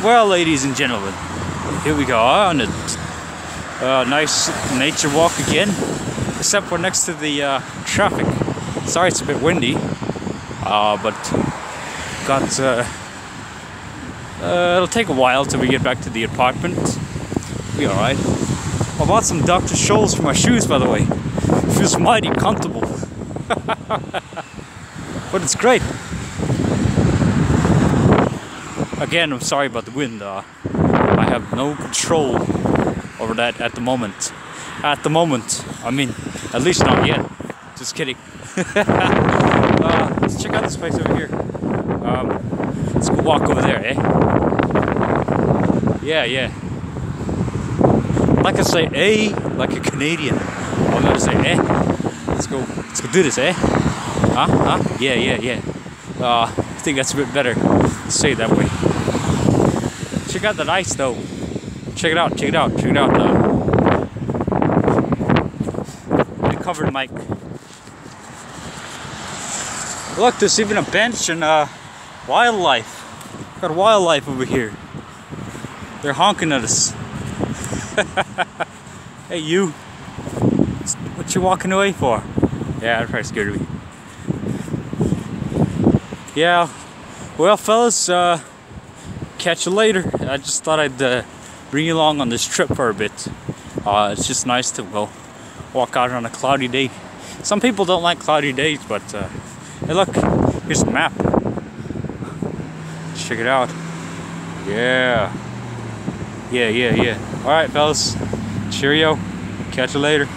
Well, ladies and gentlemen, here we go on a nice nature walk again, except we're next to the traffic. Sorry it's a bit windy, but it'll take a while till we get back to the apartment. Be alright. I bought some Dr. Scholl's for my shoes, by the way. It feels mighty comfortable. But it's great. Again, I'm sorry about the wind. I have no control over that at the moment. At the moment, I mean, at least not yet. Just kidding. Let's check out this place over here. Let's go walk over there, eh? Yeah. Like I say, like a Canadian. I'm gonna say, Let's go do this, eh? Huh? Yeah. I think that's a bit better to say it that way. Check out the ice though. Check it out. The covered mic. Look, there's even a bench and wildlife. Got wildlife over here. They're honking at us. Hey you. What you walking away for? Yeah, that probably scared me. Yeah. Well, fellas, catch you later. I just thought I'd bring you along on this trip for a bit. It's just nice to walk out on a cloudy day. Some people don't like cloudy days, but hey, look, here's the map. Check it out. Yeah. All right, fellas. Cheerio. Catch you later.